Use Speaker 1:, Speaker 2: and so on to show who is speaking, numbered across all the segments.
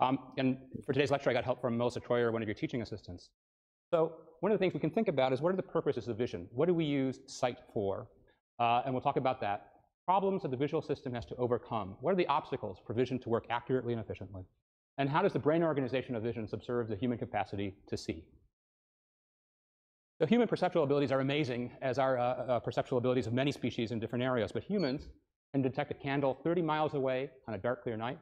Speaker 1: And for today's lecture, I got help from Melissa Troyer, one of your teaching assistants. So one of the things we can think about is what are the purposes of vision? What do we use sight for? And we'll talk about that. Problems that the visual system has to overcome. What are the obstacles for vision to work accurately and efficiently? And how does the brain organization of vision subserve the human capacity to see? So human perceptual abilities are amazing, as are perceptual abilities of many species in different areas. But humans can detect a candle 30 miles away on a dark, clear night.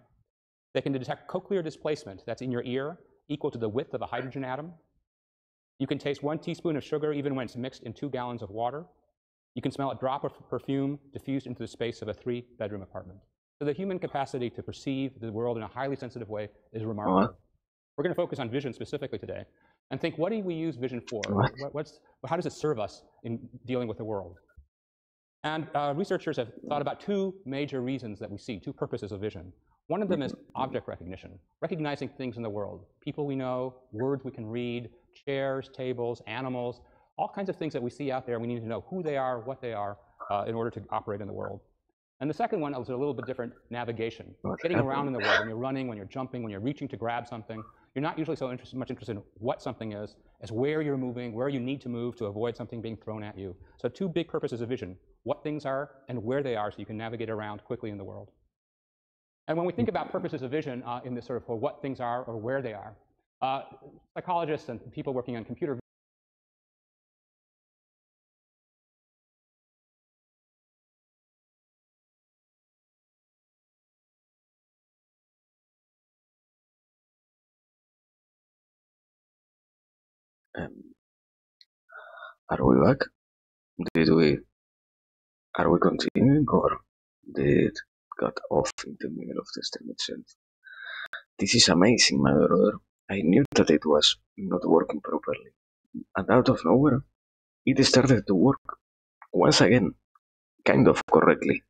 Speaker 1: They can detect cochlear displacement, that's in your ear, equal to the width of a hydrogen atom. You can taste 1 teaspoon of sugar even when it's mixed in 2 gallons of water. You can smell a drop of perfume diffused into the space of a 3-bedroom apartment. So the human capacity to perceive the world in a highly sensitive way is remarkable. We're going to focus on vision specifically today and think, what do we use vision for? How does it serve us in dealing with the world? And researchers have thought about 2 major reasons that we see, 2 purposes of vision. One of them is object recognition, recognizing things in the world, people we know, words we can read, chairs, tables, animals, all kinds of things that we see out there. We need to know who they are, what they are, in order to operate in the world. And the second one is a little bit different: navigation, getting around in the world. When you're running, when you're jumping, when you're reaching to grab something, you're not usually so much interested in what something is as where you're moving, where you need to move to avoid something being thrown at you. So 2 big purposes of vision: what things are and where they are, so you can navigate around quickly in the world. And when we think about purposes of vision in this sort of for what things are or where they are, psychologists and people working on computer
Speaker 2: Are we back? Did we? Are we continuing, or did it cut off in the middle of the stream itself? This is amazing, my brother. I knew that it was not working properly, and out of nowhere, it started to work once again, kind of correctly.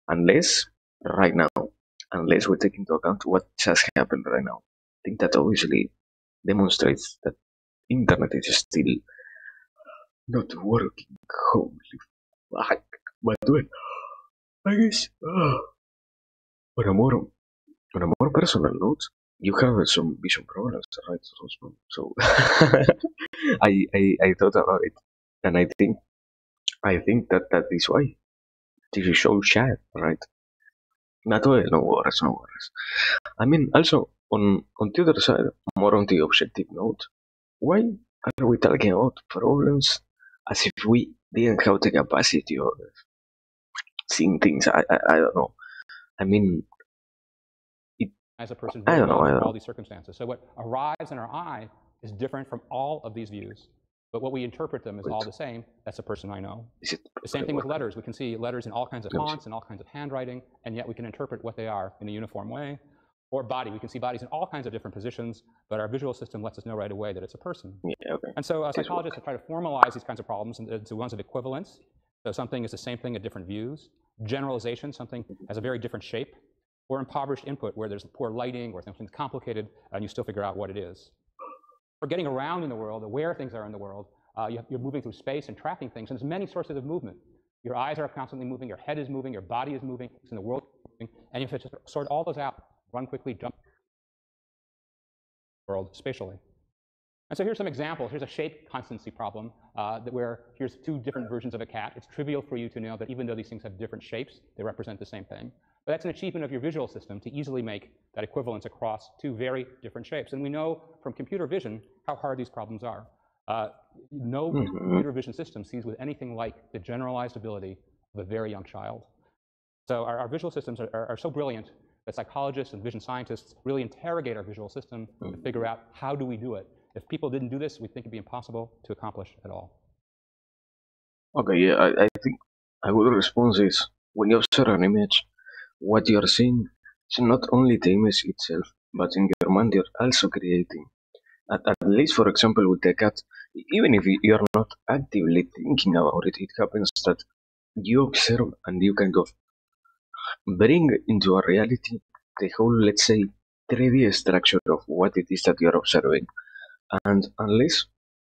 Speaker 2: Unless right now, unless we take into account what just happened right now. I think that obviously demonstrates that internet is still not working. Holy fuck. But well, I guess on a more on a more personal note, you have some vision problems, right, Rosman? So I thought about it, and I think that is why this is so sad, right? Not well, no worries, no worries. I mean, also on the other side, more on the objective note, why are we talking about problems as if we didn't have the capacity of seeing things? I don't know. I mean,
Speaker 1: as a person
Speaker 2: I
Speaker 1: very
Speaker 2: don't know.
Speaker 1: well
Speaker 2: I
Speaker 1: in
Speaker 2: don't
Speaker 1: all
Speaker 2: know.
Speaker 1: these circumstances. So what arrives in our eye is different from all of these views, but what we interpret them is all the same. That's a person I know.
Speaker 2: Is it
Speaker 1: The same thing with
Speaker 2: working?
Speaker 1: letters. We can see letters in all kinds of fonts and all kinds of handwriting, and yet we can interpret what they are in a uniform way. Or body. We can see bodies in all kinds of different positions, but our visual system lets us know right away that it's a person.
Speaker 2: Yeah, okay.
Speaker 1: And so psychologists have tried to formalize these kinds of problems into ones of equivalence. So something is the same thing at different views. Generalization, something has a very different shape. Or impoverished input, where there's poor lighting or something's complicated and you still figure out what it is. For getting around in the world, or where things are in the world, you're moving through space and tracking things, and there's many sources of movement. Your eyes are constantly moving, your head is moving, your body is moving, it's in the world moving, and you have to sort all those out, run quickly, jump world spatially. And so here's some examples. Here's a shape constancy problem where here's 2 different versions of a cat. It's trivial for you to know that even though these things have different shapes, they represent the same thing. But that's an achievement of your visual system to easily make that equivalence across 2 very different shapes. And we know from computer vision how hard these problems are. No computer vision system sees with anything like the generalized ability of a very young child. So our visual systems are so brilliant that psychologists and vision scientists really interrogate our visual system to figure out how do we do it. If people didn't do this, we'd think it'd be impossible to accomplish at all.
Speaker 2: Okay, yeah, I think I would respond this. When you observe an image, what you're seeing is not only the image itself, but in your mind you're also creating. At least, for example, with the cat, even if you're not actively thinking about it, it happens that you observe and you kind of bring into a reality the whole, let's say, 3D structure of what it is that you're observing. And unless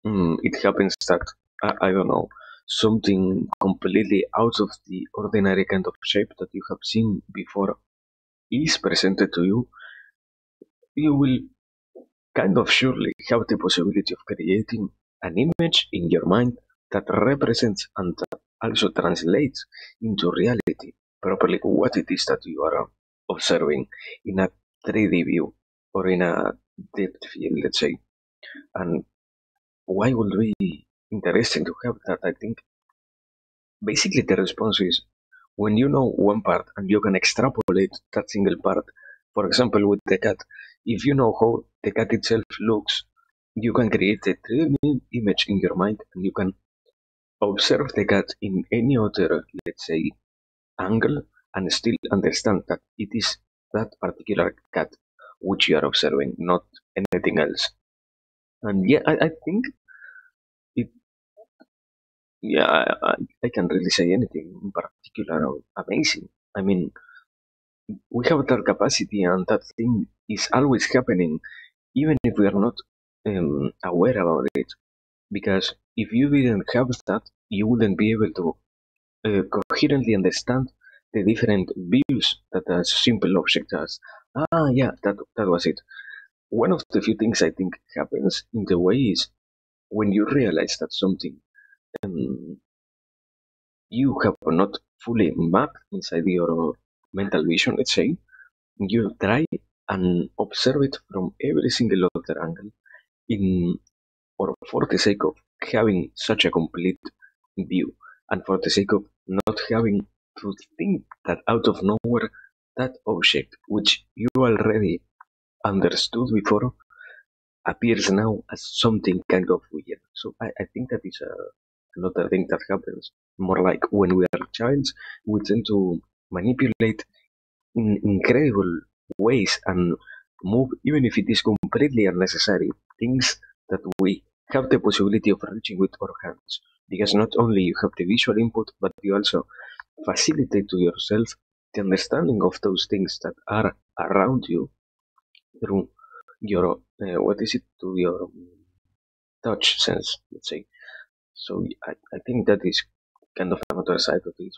Speaker 2: it happens that, I don't know, something completely out of the ordinary kind of shape that you have seen before is presented to you, you will kind of surely have the possibility of creating an image in your mind that represents and that also translates into reality properly what it is that you are observing in a 3D view or in a depth field, let's say. And why would be interesting to have that? I think basically the response is when you know one part and you can extrapolate that single part. For example, with the cat, if you know how the cat itself looks, you can create a 3D image in your mind and you can observe the cat in any other, let's say, angle and still understand that it is that particular cat which you are observing, not anything else. And yeah, I think it, yeah, I can't really say anything in particular or amazing. I mean, we have that capacity and that thing is always happening even if we are not aware about it, because if you didn't have that you wouldn't be able to coherently understand the different views that a simple object has. Yeah, that was it. One of the few things I think happens in the way is when you realize that something um, you have not fully mapped inside your mental vision, let's say, you try and observe it from every single other angle in or for the sake of having such a complete view and for the sake of not having to think that out of nowhere that object which you already understood before appears now as something kind of weird. So I think that is another thing that happens. More like when we are childs, we tend to manipulate in incredible ways and move, even if it is completely unnecessary, things that we have the possibility of reaching with our hands. Because not only you have the visual input, but you also facilitate to yourself the understanding of those things that are around you through your, what is it, to your touch sense, let's say. So I think that is kind of another side of this.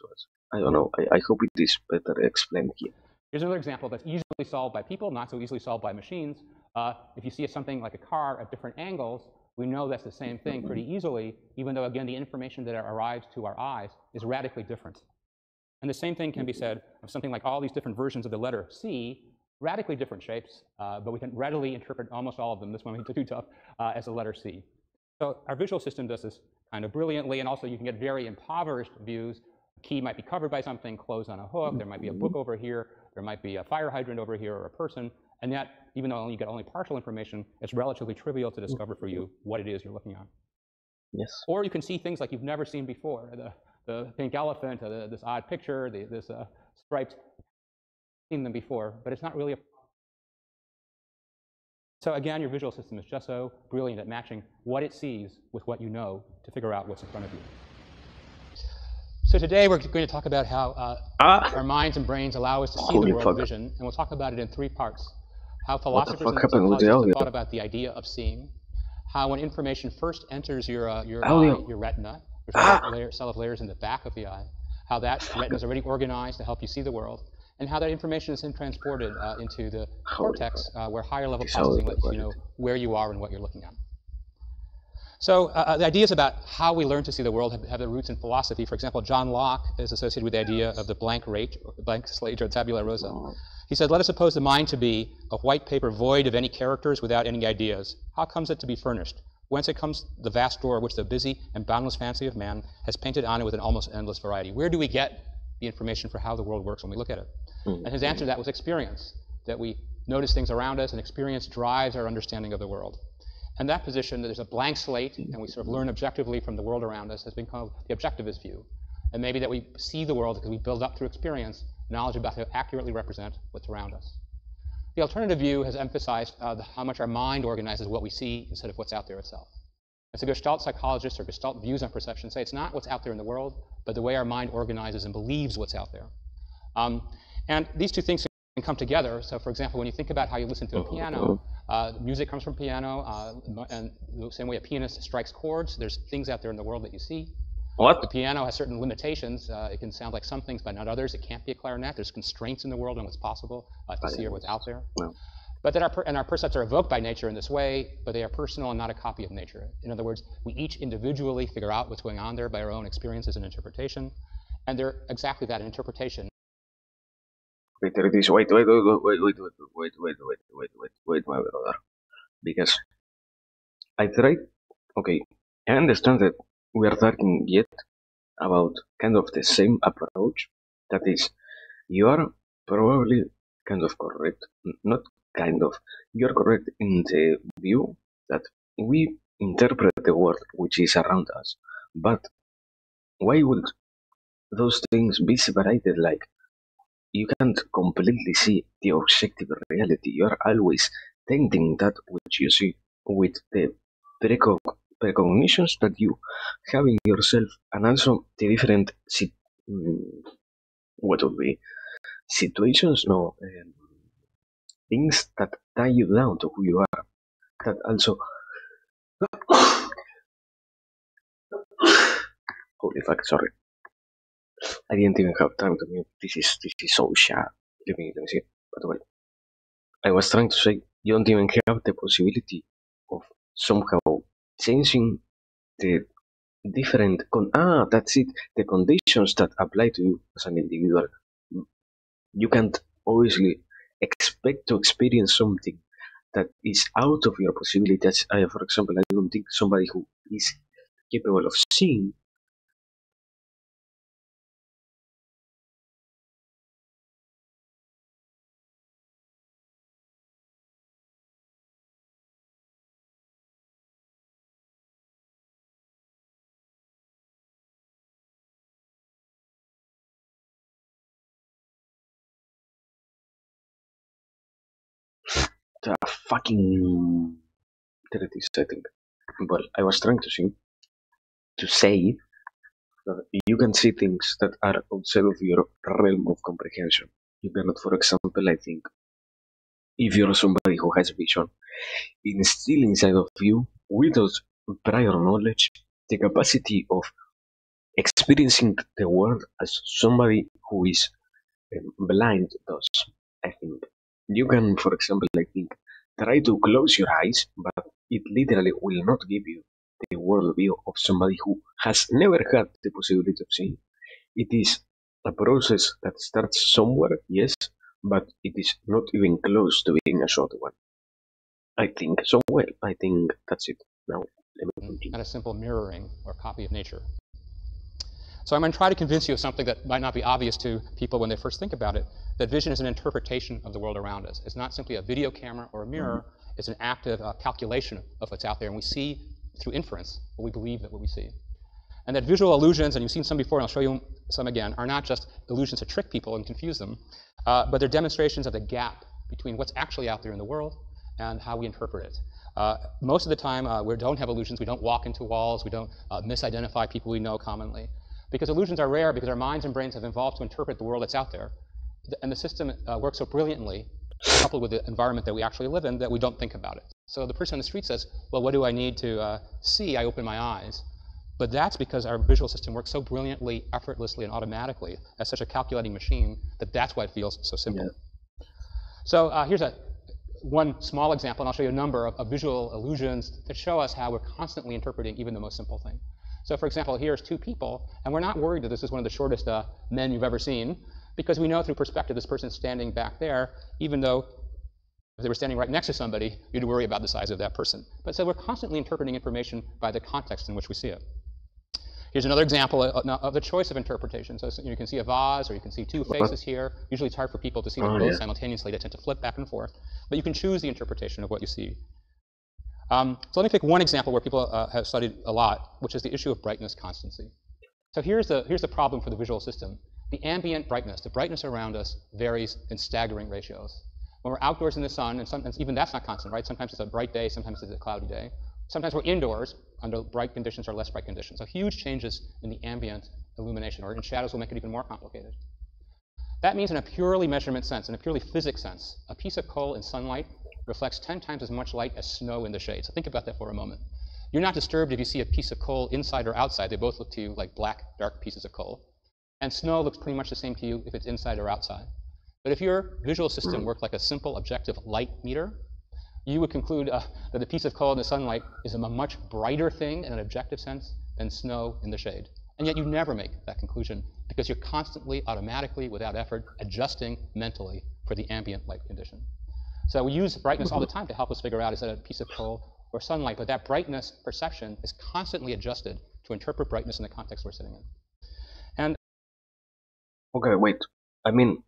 Speaker 2: I don't know. I hope it is better explained here.
Speaker 1: Here's another example that's easily solved by people, not so easily solved by machines. If you see something like a car at different angles, we know that's the same thing pretty easily, even though, again, the information that arrives to our eyes is radically different. And the same thing can be said of something like all these different versions of the letter C, radically different shapes, but we can readily interpret almost all of them, this one will be too tough, as the letter C. So our visual system does this kind of brilliantly, and also you can get very impoverished views. A key might be covered by something, closed on a hook, there might be a book over here, there might be a fire hydrant over here or a person, and yet, even though you get only partial information, it's relatively trivial to discover for you what it is you're looking at.
Speaker 2: Yes.
Speaker 1: Or you can see things like you've never seen before. The pink elephant, this odd picture, this striped, seen them before, but it's not really a. So again, your visual system is just so brilliant at matching what it sees with what you know to figure out what's in front of you. So today we're going to talk about how our minds and brains allow us to see the world vision, and we'll talk about it in 3 parts. How philosophers and psychologists have thought about the idea of seeing, how when information first enters your eye, your retina, there's a cell of layers in the back of the eye, how that retina is already organized to help you see the world, and how that information is then transported into the cortex, where higher level processing lets you know where you are and what you're looking at. So the ideas about how we learn to see the world have their roots in philosophy. For example, John Locke is associated with the idea of the blank slate, or tabula rasa. He said, let us suppose the mind to be a white paper void of any characters without any ideas. How comes it to be furnished? Whence it comes the vast door which the busy and boundless fancy of man has painted on it with an almost endless variety? Where do we get the information for how the world works when we look at it? And his answer to that was experience, that we notice things around us, and experience drives our understanding of the world. And that position, that there's a blank slate, and we sort of learn objectively from the world around us, has been called the objectivist view. And maybe that we see the world because we build up through experience knowledge about how to accurately represent what's around us. The alternative view has emphasized how much our mind organizes what we see instead of what's out there itself. And so Gestalt psychologists or Gestalt views on perception say it's not what's out there in the world, but the way our mind organizes and believes what's out there. And these two things can come together. So for example, when you think about how you listen to a piano, music comes from piano, and the same way a pianist strikes chords, there's things out there in the world that you see.
Speaker 2: What?
Speaker 1: The piano has certain limitations. It can sound like some things, but not others. It can't be a clarinet. There's constraints in the world on what's possible to see or what's out there. But then our percepts are evoked by nature in this way, but they are personal and not a copy of nature. In other words, we each individually figure out what's going on there by our own experiences and interpretation, and they're exactly that, an interpretation.
Speaker 2: Wait, my brother. Because I tried, okay, I understand that we are talking yet about kind of the same approach. That is, you are probably kind of correct, not kind of, you're correct in the view that we interpret the world which is around us. But why would those things be separated? Like, you can't completely see the objective reality. You're always tainting that which you see with the precognitions that you have in yourself, and also the different what would be situations, no, things that tie you down to who you are. That also, holy fuck, sorry, I didn't even have time to mute. This is so sad. Let me see. But well, I was trying to say you don't even have the possibility of somehow changing the that's it, the conditions that apply to you as an individual. You can't obviously expect to experience something that is out of your possibilities. For example, I don't think somebody who is capable of seeing the fucking 30 setting. Well, I was trying to say that you can see things that are outside of your realm of comprehension. You cannot, for example, I think, if you're somebody who has vision, instill inside of you, without prior knowledge, the capacity of experiencing the world as somebody who is blind does. I think you can, for example, I think, try to close your eyes, but it literally will not give you the worldview of somebody who has never had the possibility of seeing. It is a process that starts somewhere, yes, but it is not even close to being a short one. I think so. Well, I think that's it. Now, let me continue.
Speaker 1: And a simple mirroring or copy of nature. So I'm going to try to convince you of something that might not be obvious to people when they first think about it, that vision is an interpretation of the world around us. It's not simply a video camera or a mirror. It's an active calculation of what's out there, and we see through inference what we believe that what we see. And that visual illusions, and you've seen some before, and I'll show you some again, are not just illusions to trick people and confuse them, but they're demonstrations of the gap between what's actually out there in the world and how we interpret it. Most of the time, we don't have illusions. We don't walk into walls. We don't misidentify people we know commonly. Because illusions are rare because our minds and brains have evolved to interpret the world that's out there. And the system works so brilliantly, coupled with the environment that we actually live in, that we don't think about it. So the person on the street says, well, what do I need to see? I open my eyes. But that's because our visual system works so brilliantly, effortlessly, and automatically as such a calculating machine that that's why it feels so simple. Yeah. So here's one small example, and I'll show you a number of visual illusions that show us how we're constantly interpreting even the most simple thing. So for example, here's two people, and we're not worried that this is one of the shortest men you've ever seen, because we know through perspective this person's standing back there, even though if they were standing right next to somebody, you'd worry about the size of that person. But so we're constantly interpreting information by the context in which we see it. Here's another example of the choice of interpretation. So you can see a vase, or you can see two faces here. Usually it's hard for people to see them both simultaneously. They tend to flip back and forth. But you can choose the interpretation of what you see. So let me pick one example where people have studied a lot, which is the issue of brightness constancy. So here's the problem for the visual system. The ambient brightness, the brightness around us, varies in staggering ratios. When we're outdoors in the sun, and sometimes even that's not constant, right? Sometimes it's a bright day, sometimes it's a cloudy day. Sometimes we're indoors under bright conditions or less bright conditions. So huge changes in the ambient illumination, or in shadows will make it even more complicated. That means in a purely measurement sense, in a purely physics sense, a piece of coal in sunlight reflects 10 times as much light as snow in the shade. So think about that for a moment. You're not disturbed if you see a piece of coal inside or outside. They both look to you like black, dark pieces of coal. And snow looks pretty much the same to you if it's inside or outside. But if your visual system worked like a simple objective light meter, you would conclude that a piece of coal in the sunlight is a much brighter thing in an objective sense than snow in the shade. And yet you never make that conclusion because you're constantly, automatically, without effort, adjusting mentally for the ambient light condition. So we use brightness all the time to help us figure out is that a piece of coal or sunlight, but that brightness perception is constantly adjusted to interpret brightness in the context we're sitting in. And
Speaker 2: Okay, wait. I mean,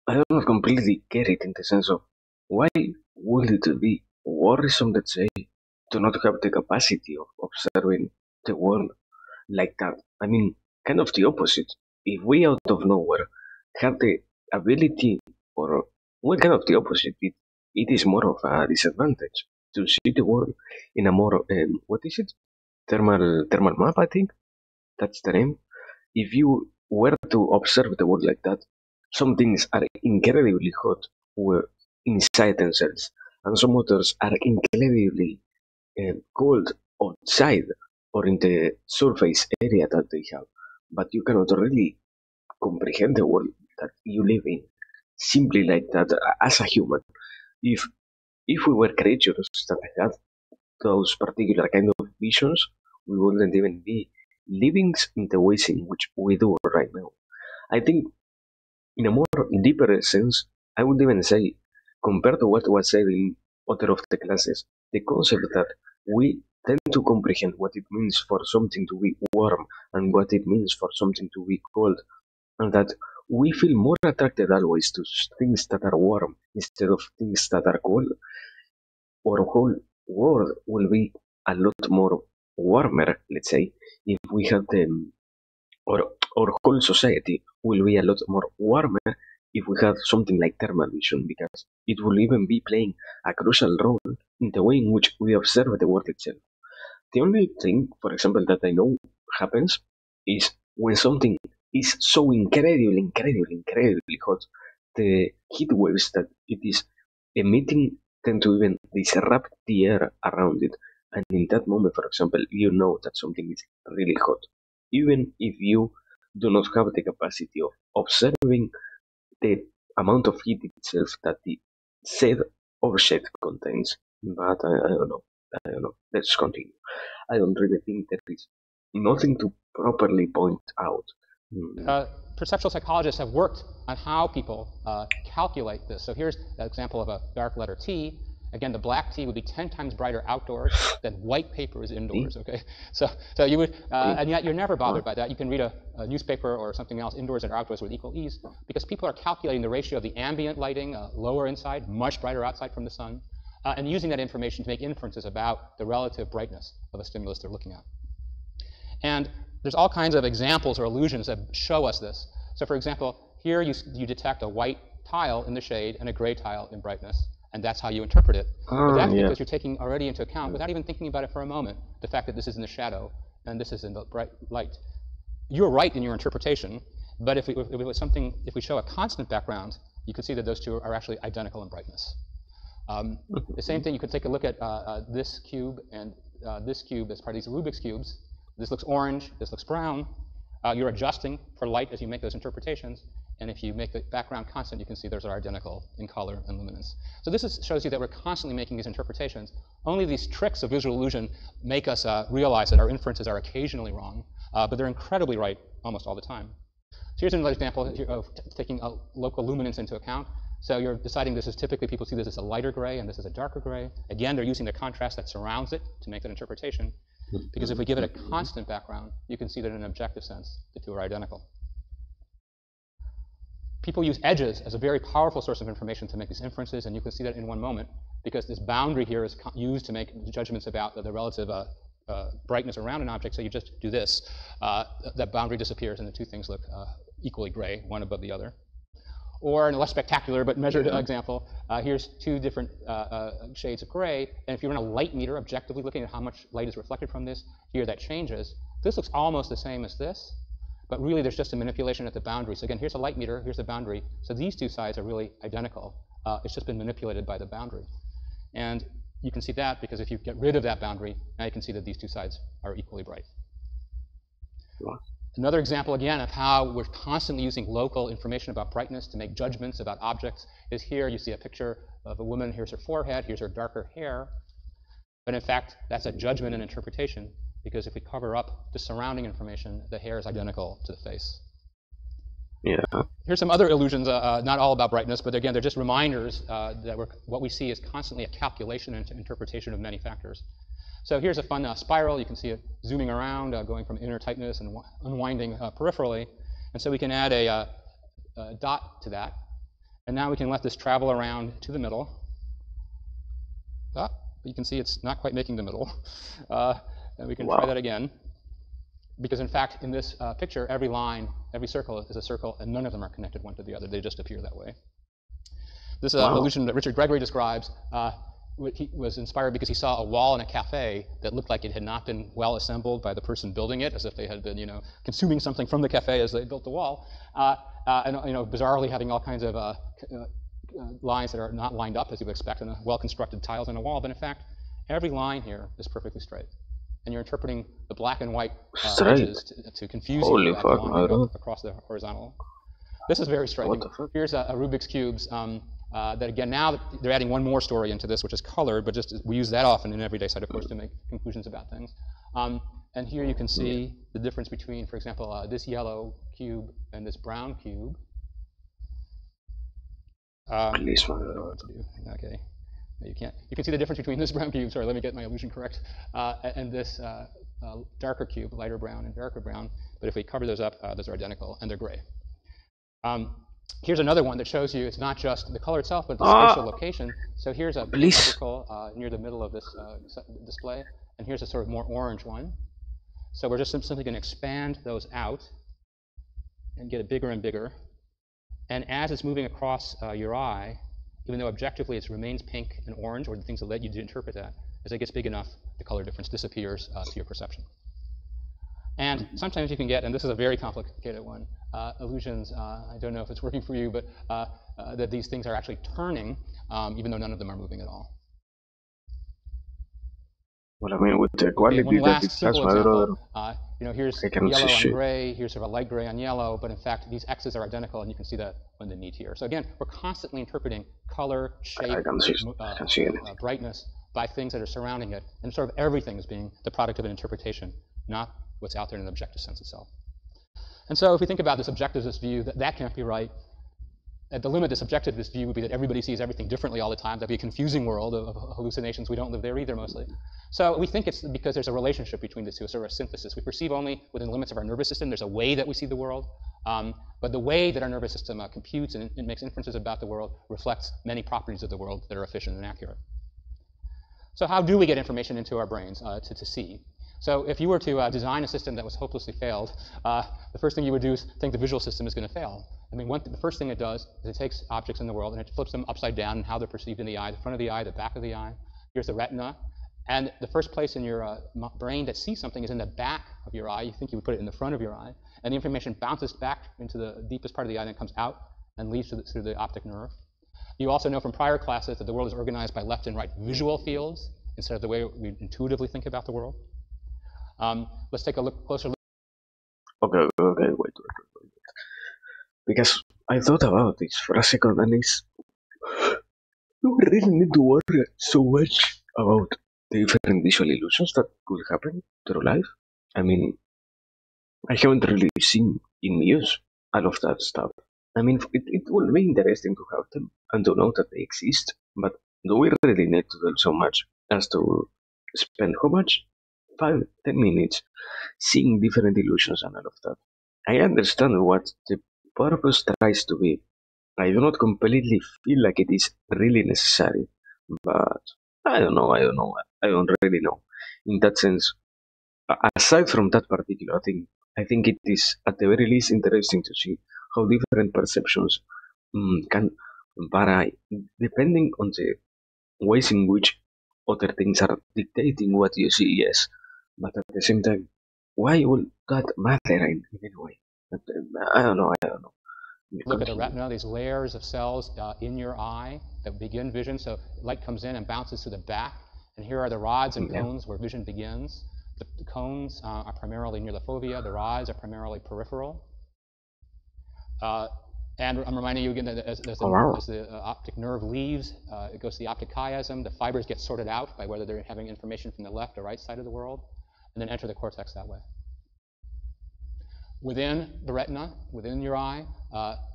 Speaker 2: I don't completely get it in the sense of why would it be worrisome, let's say, to not have the capacity of observing the world like that? I mean, kind of the opposite. If we out of nowhere have the ability, or well, kind of the opposite, it is more of a disadvantage to see the world in a more, what is it? Thermal map, I think. That's the name. If you were to observe the world like that, some things are incredibly hot inside themselves, and some others are incredibly cold outside or in the surface area that they have. But you cannot really comprehend the world that you live in simply like that as a human. If if we were creatures that had those particular kind of visions, we wouldn't even be living in the ways in which we do right now. I think, in a more deeper sense, I would even say, compared to what was said in other of the classes, the concept that we tend to comprehend what it means for something to be warm and what it means for something to be cold, and that we feel more attracted always to things that are warm instead of things that are cold. Our whole world will be a lot more warmer, let's say, if we had or our whole society will be a lot more warmer if we had something like thermal vision, because it will even be playing a crucial role in the way in which we observe the world itself. The only thing, for example, that I know happens is when something is so incredibly hot, the heat waves that it is emitting tend to even disrupt the air around it. And in that moment, for example, you know that something is really hot, even if you do not have the capacity of observing the amount of heat itself that the said object contains. But I don't know. I don't know. Let's continue. I don't really think there is nothing to properly point out.
Speaker 1: perceptual psychologists have worked on how people calculate this. So here's an example of a dark letter T. Again, the black T would be 10 times brighter outdoors than white paper is indoors, okay? So you would, and yet you're never bothered by that. You can read a newspaper or something else indoors and outdoors with equal ease because people are calculating the ratio of the ambient lighting, lower inside, much brighter outside from the sun, and using that information to make inferences about the relative brightness of a stimulus they're looking at. And there's all kinds of examples or illusions that show us this. So for example, here you detect a white tile in the shade and a gray tile in brightness, and that's how you interpret it. But that's because you're taking already into account, without even thinking about it for a moment, the fact that this is in the shadow and this is in the bright light. You're right in your interpretation, but if we show a constant background, you can see that those two are actually identical in brightness. The same thing, you could take a look at this cube and this cube as part of these Rubik's cubes. This looks orange, this looks brown. You're adjusting for light as you make those interpretations, and if you make the background constant, you can see those are identical in color and luminance. So this shows you that we're constantly making these interpretations. Only these tricks of visual illusion make us realize that our inferences are occasionally wrong, but they're incredibly right almost all the time. So here's another example of taking a local luminance into account. So you're deciding this is typically, people see this as a lighter gray and this is a darker gray. Again, they're using the contrast that surrounds it to make that interpretation. Because if we give it a constant background, you can see that in an objective sense, the two are identical. People use edges as a very powerful source of information to make these inferences, and you can see that in one moment, because this boundary here is used to make judgments about the relative brightness around an object. So you just do this, that boundary disappears, and the two things look equally gray, one above the other. Or in a less spectacular but measured example, here's two different shades of gray, and if you run a light meter, objectively looking at how much light is reflected from this, here that changes. This looks almost the same as this, but really there's just a manipulation at the boundary. So again, here's a light meter, here's the boundary. So these two sides are really identical. It's just been manipulated by the boundary. And you can see that because if you get rid of that boundary, now you can see that these two sides are equally bright. Another example, again, of how we're constantly using local information about brightness to make judgments about objects is here. You see a picture of a woman. Here's her forehead. Here's her darker hair. But in fact, that's a judgment and interpretation, because if we cover up the surrounding information, the hair is identical to the face.
Speaker 2: Yeah.
Speaker 1: Here's some other illusions, not all about brightness, but again, they're just reminders that what we see is constantly a calculation and interpretation of many factors. So here's a fun spiral. You can see it zooming around, going from inner tightness and unwinding peripherally. And so we can add a dot to that. And now we can let this travel around to the middle. But you can see it's not quite making the middle. And we can try that again. Because in fact, in this picture, every line, every circle is a circle, and none of them are connected one to the other. They just appear that way. This illusion that Richard Gregory describes he was inspired because he saw a wall in a cafe that looked like it had not been well assembled by the person building it, as if they had been, consuming something from the cafe as they built the wall, and bizarrely having all kinds of lines that are not lined up as you would expect in a well-constructed tiles on a wall. But in fact, every line here is perfectly straight, and you're interpreting the black and white edges to confuse you across the horizontal. This is very striking. Here's a Rubik's cubes. That again, now they're adding one more story into this, which is colored, but just we use that often in everyday side, of course, to make conclusions about things. And here you can see the difference between, for example, this yellow cube and this brown cube. Okay, you can't. You can see the difference between this brown cube. Sorry, let me get my illusion correct. And this darker cube, lighter brown and darker brown. But if we cover those up, those are identical, and they're gray. Here's another one that shows you it's not just the color itself, but the spatial location. So here's a circle near the middle of this display, and here's a sort of more orange one. So we're just simply going to expand those out and get it bigger and bigger. And as it's moving across your eye, even though objectively it remains pink and orange, or the things that led you to interpret that, as it gets big enough, the color difference disappears to your perception. And sometimes you can get, and this is a very complicated one, illusions, I don't know if it's working for you, but that these things are actually turning, even though none of them are moving at all.
Speaker 2: Well, I mean, with the quality that it has, my brother,
Speaker 1: here's yellow on gray, here's sort of a light gray on yellow, but in fact, these X's are identical, and you can see that underneath here. So again, we're constantly interpreting color, shape, brightness by things that are surrounding it, and sort of everything is being the product of an interpretation, not what's out there in an objective sense itself. And so if we think about this objectivist view, that can't be right. At the limit, this subjectivist view would be that everybody sees everything differently all the time. That'd be a confusing world of hallucinations. We don't live there either, mostly. So we think it's because there's a relationship between the two, sort of a synthesis. We perceive only within the limits of our nervous system. There's a way that we see the world. But the way that our nervous system computes and it makes inferences about the world reflects many properties of the world that are efficient and accurate. So how do we get information into our brains to see? So if you were to design a system that was hopelessly failed, the first thing you would do is think the visual system is going to fail. I mean, the first thing it does is it takes objects in the world and it flips them upside down and how they're perceived in the eye, the front of the eye, the back of the eye. Here's the retina. And the first place in your brain that sees something is in the back of your eye. You think you would put it in the front of your eye. And the information bounces back into the deepest part of the eye and then comes out and leaves through the optic nerve. You also know from prior classes that the world is organized by left and right visual fields instead of the way we intuitively think about the world. Let's take a closer look.
Speaker 2: Okay, wait. Because I thought about this for a second, and we really need to worry so much about the different visual illusions that could happen through life. I mean, I haven't really seen in news all of that stuff. I mean, it will be interesting to have them and to know that they exist, but do we really need to do so much as to spend how much? 5-10 minutes seeing different illusions and all of that. I understand what the purpose tries to be. I do not completely feel like it is really necessary, but I don't know. I don't really know. In that sense, aside from that particular thing, I think it is at the very least interesting to see how different perceptions can vary depending on the ways in which other things are dictating what you see, yes. But at the same time, why would that matter in any way? I don't know.
Speaker 1: Look at the retina, these layers of cells in your eye that begin vision. So light comes in and bounces to the back. And here are the rods and cones where vision begins. The cones are primarily near the fovea. The rods are primarily peripheral. And I'm reminding you again that as the optic nerve leaves, it goes to the optic chiasm. The fibers get sorted out by whether they're having information from the left or right side of the world, and then enter the cortex that way. Within the retina, within your eye,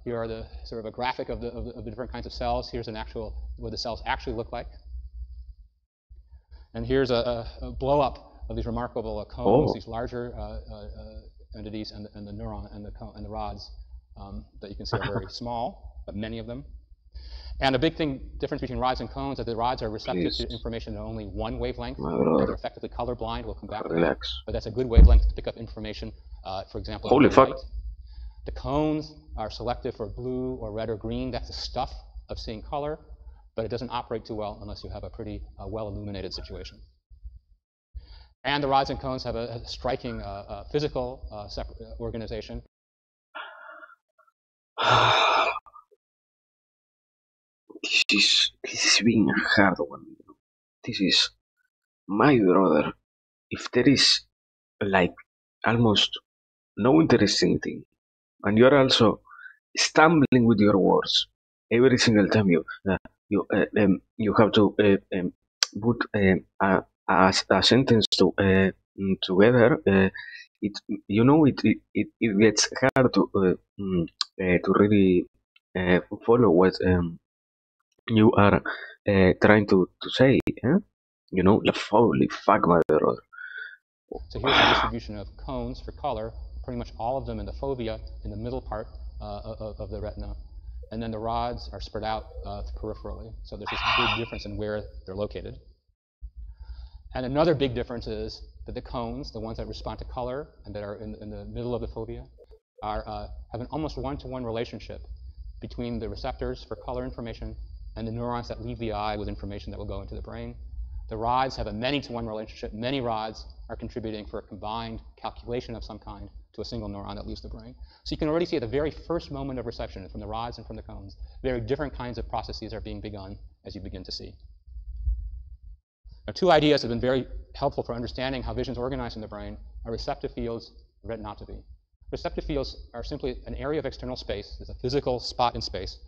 Speaker 1: here are the sort of a graphic of the different kinds of cells. Here's an actual what the cells actually look like, and here's a blow-up of these remarkable cones, these larger entities, and the neuron and the rods that you can see are very small, but many of them. And a big difference between rods and cones is that the rods are receptive to information at only one wavelength. They're effectively colorblind. We'll come back to that. But that's a good wavelength to pick up information. For example,
Speaker 2: holy fuck.
Speaker 1: Light. The cones are selective for blue or red or green. That's the stuff of seeing color, but it doesn't operate too well unless you have a pretty well-illuminated situation. And the rods and cones have a striking physical organization.
Speaker 2: This is being a hard one. This is my brother. If there is like almost no interesting thing, and you're also stumbling with your words every single time you have to put a sentence together. It gets hard to really follow what you are trying to say. Holy fuck, my brother.
Speaker 1: So here's the distribution of cones for color, pretty much all of them in the fovea, in the middle part of the retina. And then the rods are spread out peripherally. So there's this big difference in where they're located. And another big difference is that the cones, the ones that respond to color and that are in the middle of the fovea, have an almost one-to-one relationship between the receptors for color information and the neurons that leave the eye with information that will go into the brain. The rods have a many-to-one relationship. Many rods are contributing for a combined calculation of some kind to a single neuron that leaves the brain. So you can already see at the very first moment of reception from the rods and from the cones, very different kinds of processes are being begun as you begin to see. Now, two ideas have been very helpful for understanding how vision is organized in the brain are receptive fields and retinopathy. Receptive fields are simply an area of external space. It's a physical spot in space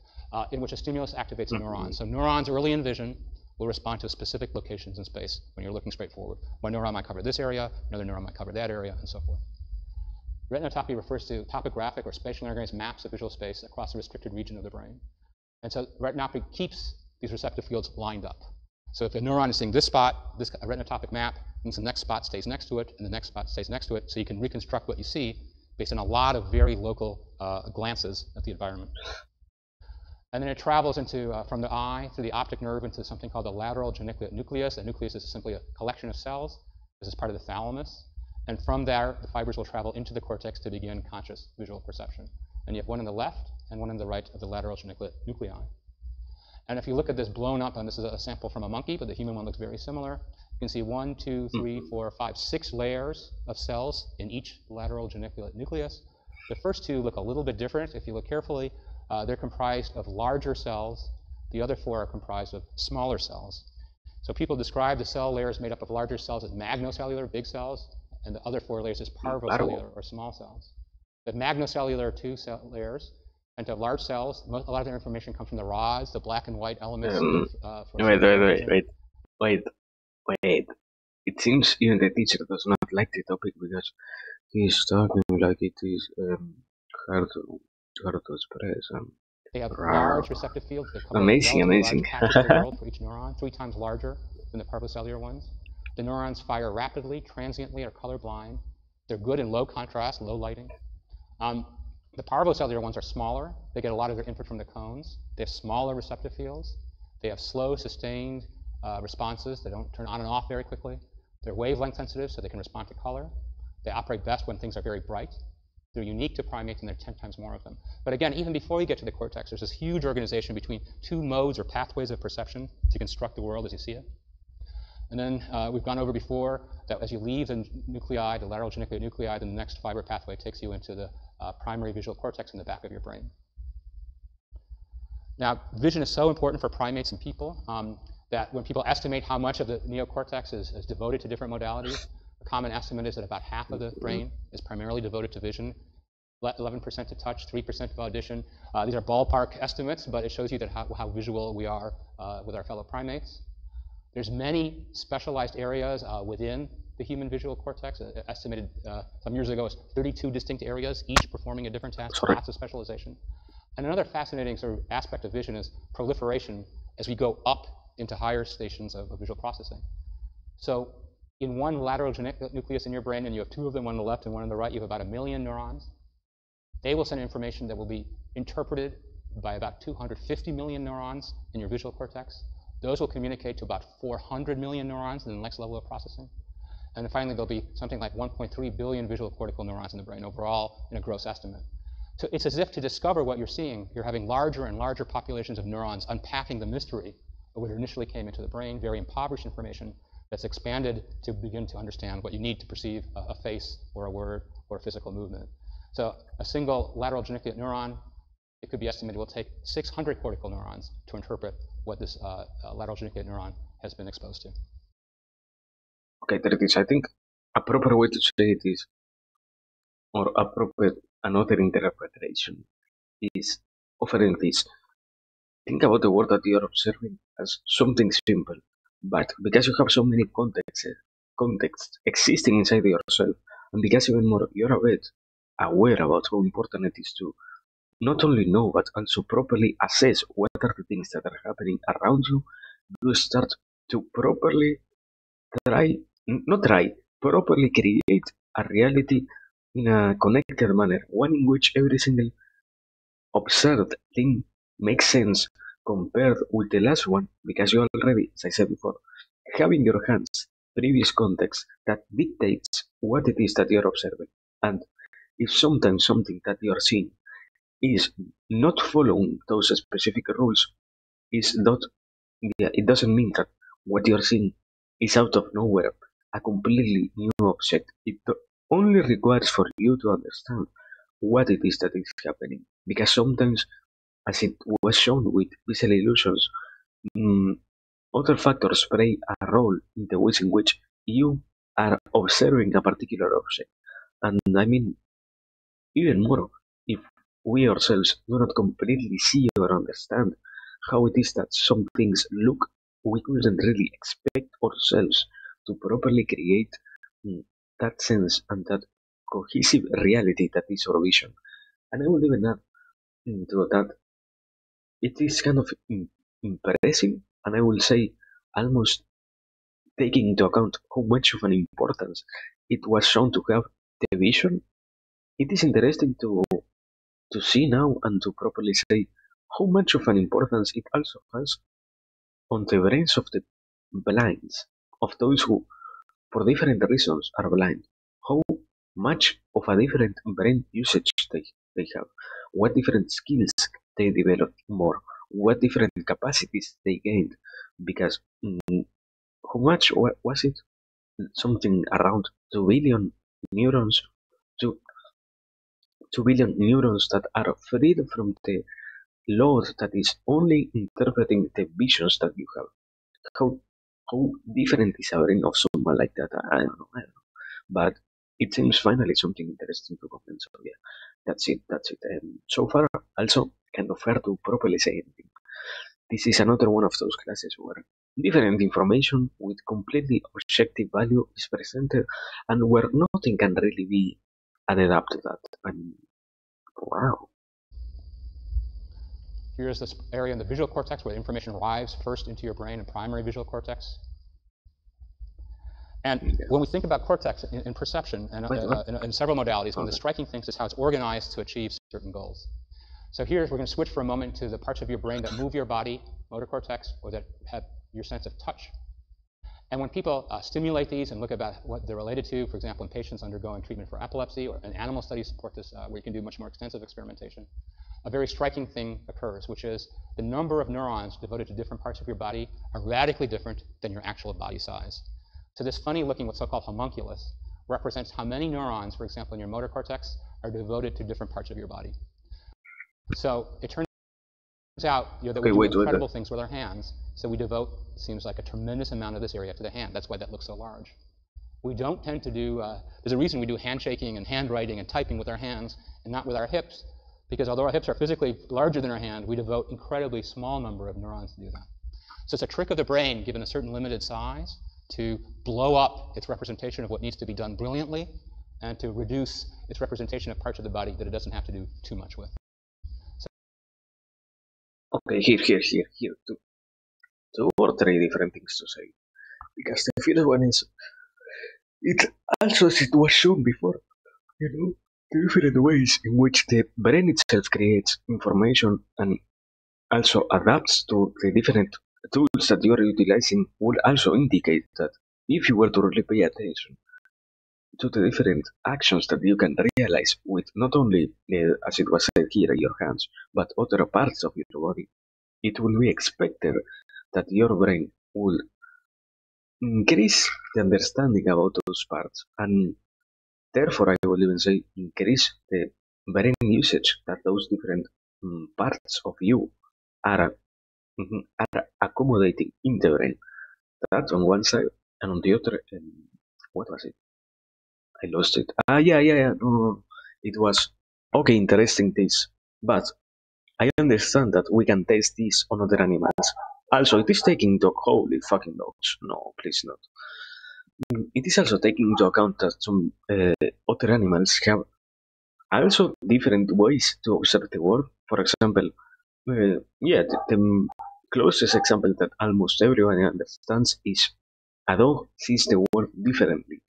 Speaker 1: in which a stimulus activates a neuron. So neurons early in vision will respond to specific locations in space when you're looking straight forward. One neuron might cover this area, another neuron might cover that area, and so forth. Retinopathy refers to topographic or spatially organized maps of visual space across a restricted region of the brain. And so retinopathy keeps these receptive fields lined up. So if a neuron is seeing this spot, this retinotopic map, means the next spot stays next to it, and the next spot stays next to it, so you can reconstruct what you see based on a lot of very local glances at the environment. And then it travels from the eye through the optic nerve into something called the lateral geniculate nucleus. The nucleus is simply a collection of cells. This is part of the thalamus. And from there, the fibers will travel into the cortex to begin conscious visual perception. And you have one on the left and one on the right of the lateral geniculate nuclei. And if you look at this blown up, and this is a sample from a monkey, but the human one looks very similar, you can see 1, 2, 3, 4, 5, 6 layers of cells in each lateral geniculate nucleus. The first two look a little bit different. If you look carefully, they're comprised of larger cells. The other 4 are comprised of smaller cells. So people describe the cell layers made up of larger cells as magnocellular, big cells, and the other 4 layers as parvocellular, or small cells. The magnocellular 2 cell layers tend to have large cells. A lot of their information comes from the rods, the black and white elements.
Speaker 2: Wait. It seems even the teacher does not like the topic because he is talking like it is hard to express.
Speaker 1: They have large receptive fields. They cover
Speaker 2: amazing.
Speaker 1: large patches of the world for each neuron, 3 times larger than the parvocellular ones. The neurons fire rapidly, transiently, or colorblind. They're good in low contrast, low lighting. The parvocellular ones are smaller. They get a lot of their input from the cones. They have smaller receptive fields. They have slow, sustained responses. They don't turn on and off very quickly. They're wavelength sensitive, so they can respond to color. They operate best when things are very bright. They're unique to primates, and there are 10 times more of them. But again, even before you get to the cortex, there's this huge organization between 2 modes or pathways of perception to construct the world as you see it. And then we've gone over before that as you leave the nuclei, the lateral geniculate nuclei, then the next fiber pathway takes you into the primary visual cortex in the back of your brain. Now, vision is so important for primates and people that when people estimate how much of the neocortex is devoted to different modalities, common estimate is that about half of the brain is primarily devoted to vision, 11% to touch, 3% to audition. These are ballpark estimates, but it shows you that how visual we are with our fellow primates. There's many specialized areas within the human visual cortex, estimated some years ago as 32 distinct areas, each performing a different task, lots of specialization. And another fascinating sort of aspect of vision is proliferation as we go up into higher stations of visual processing. So in one lateral nucleus in your brain, and you have two of them, one on the left and one on the right, you have about 1 million neurons. They will send information that will be interpreted by about 250 million neurons in your visual cortex. Those will communicate to about 400 million neurons in the next level of processing. And then finally, there'll be something like 1.3 billion visual cortical neurons in the brain overall in a gross estimate. So it's as if to discover what you're seeing, you're having larger and larger populations of neurons unpacking the mystery of what initially came into the brain, very impoverished information that's expanded to begin to understand what you need to perceive a face or a word or a physical movement. So a single lateral geniculate neuron, it could be estimated will take 600 cortical neurons to interpret what this lateral geniculate neuron has been exposed to.
Speaker 2: Okay, there it is. I think a proper way to say it is, or another interpretation is offering this. Think about the world that you are observing as something simple, but because you have so many contexts existing inside yourself, and because even more you're a bit aware about how important it is to not only know but also properly assess what are the things that are happening around you, you start to properly properly create a reality in a connected manner, one in which every single observed thing makes sense compared with the last one, because you already, as I said before, have in your hands previous context that dictates what it is that you're observing. And if sometimes something that you're seeing is not following those specific rules, it doesn't mean that what you're seeing is out of nowhere a completely new object. It only requires for you to understand what it is that is happening. Because sometimes, as it was shown with visual illusions, other factors play a role in the ways in which you are observing a particular object. And I mean, even more, if we ourselves do not completely see or understand how it is that some things look, we couldn't really expect ourselves to properly create that sense and that cohesive reality that is our vision. And I would even add to that, it is kind of impressive, and I will say almost taking into account how much of an importance it was shown to have the vision. It is interesting to see now and to properly say how much of an importance it also has on the brains of the blinds, of those who, for different reasons, are blind. How much of a different brain usage they have, what different skills they develop more, what different capacities they gained, because how much was it? Something around 2 billion neurons, 2, 2 billion neurons that are freed from the load that is only interpreting the visions that you have. How how different is a brain of someone like that? I don't know. But it seems finally something interesting to comment. So yeah, that's it. So far, also kind of fair to properly say anything. This is another one of those classes where different information with completely objective value is presented, and where nothing can really be added up to that. I mean, wow.
Speaker 1: Here's this area in the visual cortex where the information arrives first into your brain in primary visual cortex. And when we think about cortex in perception and in several modalities, one of the striking things is how it's organized to achieve certain goals. So here we're going to switch for a moment to the parts of your brain that move your body, motor cortex, or that have your sense of touch. And when people stimulate these and look about what they're related to, for example, in patients undergoing treatment for epilepsy, or and animal studies support this, where you can do much more extensive experimentation, a very striking thing occurs, which is the number of neurons devoted to different parts of your body are radically different than your actual body size. So this funny-looking, what's so-called homunculus, represents how many neurons, for example, in your motor cortex, are devoted to different parts of your body. So it turns out that we do incredible things with our hands. So we devote, it seems like, a tremendous amount of this area to the hand. That's why that looks so large. We don't tend to do, there's a reason we do handshaking and handwriting and typing with our hands and not with our hips, because although our hips are physically larger than our hand, we devote incredibly small number of neurons to do that. So it's a trick of the brain, given a certain limited size, to blow up its representation of what needs to be done brilliantly and to reduce its representation of parts of the body that it doesn't have to do too much with.
Speaker 2: Okay, here. Two or three different things to say. Because the first one is, it also, as it was shown before, the different ways in which the brain itself creates information and also adapts to the different tools that you are utilizing would also indicate that if you were to really pay attention to the different actions that you can realize with not only, as it was said here, your hands, but other parts of your body, it will be expected that your brain will increase the understanding about those parts, and therefore I will even say increase the brain usage that those different parts of you are, are accommodating in the brain. That's on one side, and on the other, what was it? I lost it. Yeah. No. It was okay, interesting this, but I understand that we can test this on other animals. Also, it is taking into holy fucking dogs. No, please not. It is also taking into account that some other animals have also different ways to observe the world. For example, the closest example that almost everyone understands is a dog sees the world differently.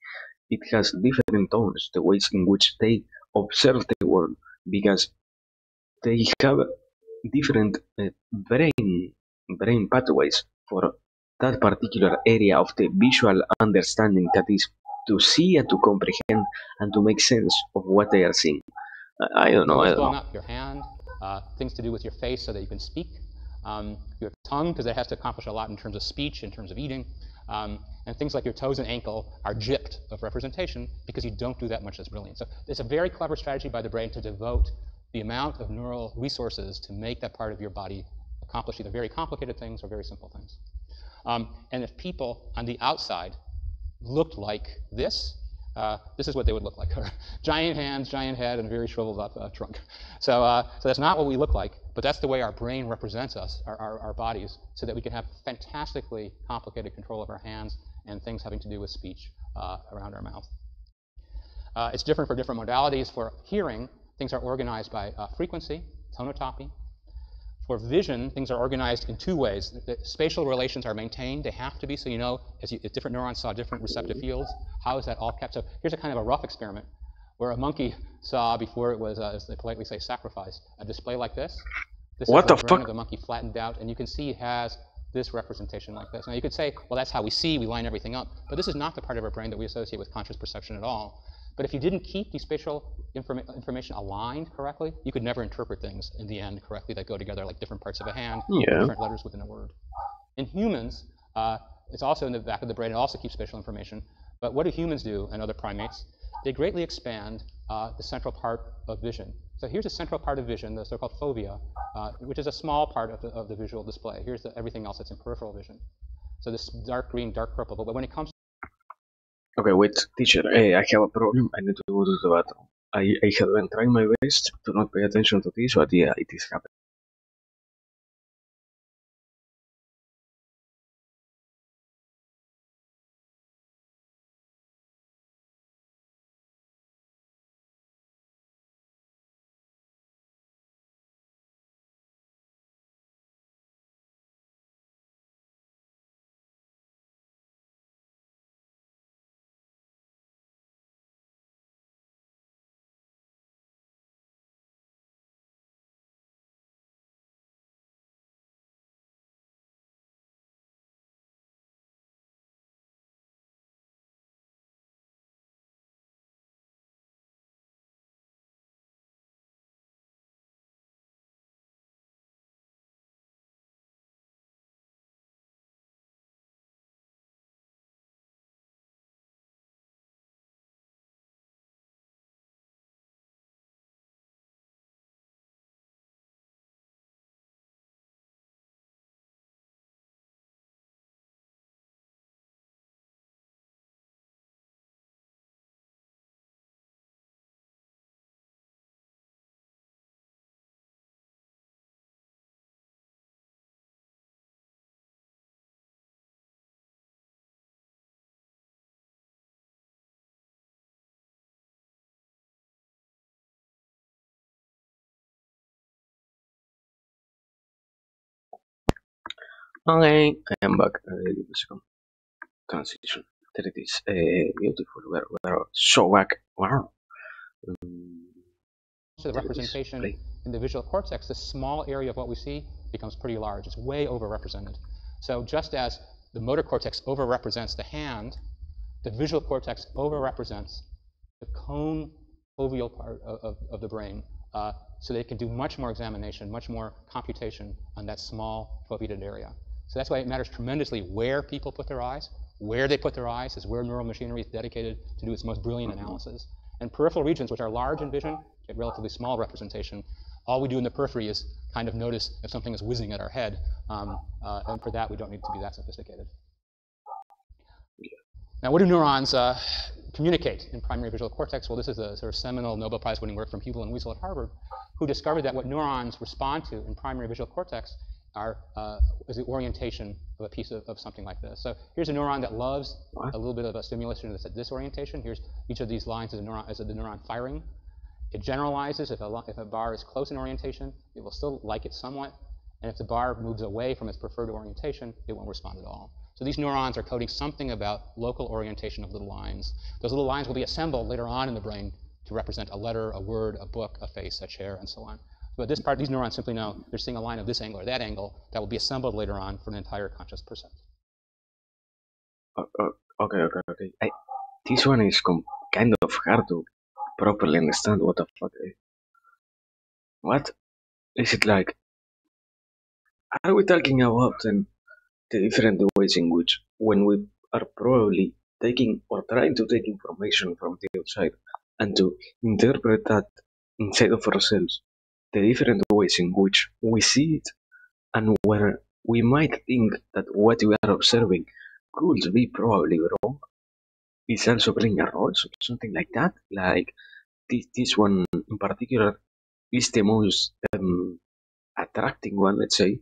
Speaker 2: It has different tones, the ways in which they observe the world, because they have different brain pathways for that particular area of the visual understanding, that is to see and to comprehend and to make sense of what they are seeing. I don't know.
Speaker 1: What's blowing up? Your hand, things to do with your face so that you can speak. Your tongue, because it has to accomplish a lot in terms of speech, in terms of eating. And things like your toes and ankle are gypped of representation because you don't do that much that's brilliant. So it's a very clever strategy by the brain to devote the amount of neural resources to make that part of your body accomplish either very complicated things or very simple things. And if people on the outside looked like this is what they would look like. Giant hands, giant head, and a very shriveled up trunk. So that's not what we look like, but that's the way our brain represents us, our bodies, so that we can have fantastically complicated control of our hands and things having to do with speech around our mouth. It's different for different modalities. For hearing, things are organized by frequency, tonotopy. For vision, things are organized in two ways. The spatial relations are maintained. They have to be, so you know, if different neurons saw different receptive fields, how is that all kept? So here's a kind of a rough experiment where a monkey saw, before it was, as they politely say, sacrificed, a display like this. This
Speaker 2: What
Speaker 1: is the
Speaker 2: the
Speaker 1: brain
Speaker 2: fuck?
Speaker 1: of the monkey flattened out, and you can see it has this representation like this. Now you could say, well, that's how we see, we line everything up, but this is not the part of our brain that we associate with conscious perception at all. But if you didn't keep the spatial information aligned correctly, you could never interpret things in the end correctly that go together like different parts of a hand,
Speaker 2: Yeah.
Speaker 1: different letters within a word. In humans, it's also in the back of the brain. It also keeps spatial information. But what do humans do and other primates? They greatly expand the central part of vision. So here's a central part of vision, the so-called fovea, which is a small part of the visual display. Here's everything else that's in peripheral vision. So this dark green, dark purple. But when it comes
Speaker 2: Okay, wait, teacher. I have a problem. I need to go to the bathroom. I have been trying my best to not pay attention to this, but yeah, it is happening. Okay, I am back. The second transition. There it is. Beautiful. We're so back. Wow. Um,
Speaker 1: To the
Speaker 2: there it is.
Speaker 1: representation
Speaker 2: Play.
Speaker 1: in the visual cortex, this small area of what we see becomes pretty large. It's way overrepresented. So just as the motor cortex overrepresents the hand, the visual cortex overrepresents the cone foveal part of the brain, so they can do much more examination, much more computation on that small foveated area. So that's why it matters tremendously where people put their eyes. Where they put their eyes is where neural machinery is dedicated to do its most brilliant analysis. And peripheral regions, which are large in vision, get relatively small representation. All we do in the periphery is kind of notice if something is whizzing at our head, and for that we don't need to be that sophisticated. Now, what do neurons communicate in primary visual cortex? Well, this is a sort of seminal Nobel Prize-winning work from Hubel and Wiesel at Harvard, who discovered that what neurons respond to in primary visual cortex is the orientation of a piece of something like this. So here's a neuron that loves a little bit of a stimulation that's at this orientation. Here's each of these lines is the neuron firing. It generalizes if a bar is close in orientation, it will still like it somewhat. And if the bar moves away from its preferred orientation, it won't respond at all. So these neurons are coding something about local orientation of little lines. Those little lines will be assembled later on in the brain to represent a letter, a word, a book, a face, a chair, and so on. But this part, these neurons simply know they're seeing a line of this angle or that angle that will be assembled later on for an entire conscious percent.
Speaker 2: Okay. This one is kind of hard to properly understand. What the fuck? What is it like? Are we talking about the different ways in which, when we are probably taking or trying to take information from the outside and to interpret that inside of ourselves, the different ways in which we see it, and where we might think that what we are observing could be probably wrong, is also playing a role, so something like that? Like this one in particular is the most attracting one, let's say,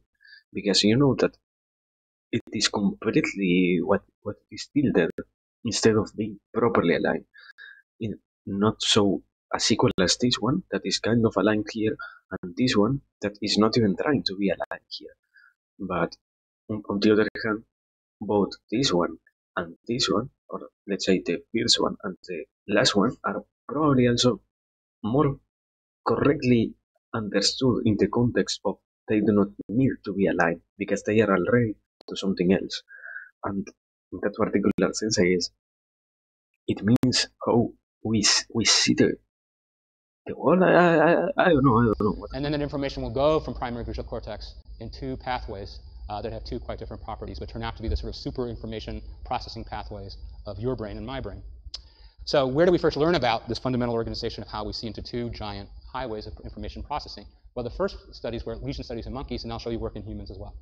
Speaker 2: because you know that it is completely what is still there instead of being properly aligned. In, not so as equal as this one that is kind of aligned here, and this one that is not even trying to be aligned here. But on the other hand, both this one and this one, or let's say the first one and the last one, are probably also more correctly understood in the context of they do not need to be aligned because they are already to something else. And in that particular sense, I guess it means how we see the world. I don't know.
Speaker 1: And then that information will go from primary visual cortex in two pathways that have two quite different properties, but turn out to be the sort of super information processing pathways of your brain and my brain. So where do we first learn about this fundamental organization of how we see into two giant highways of information processing? Well, the first studies were lesion studies in monkeys, and I'll show you work in humans as well.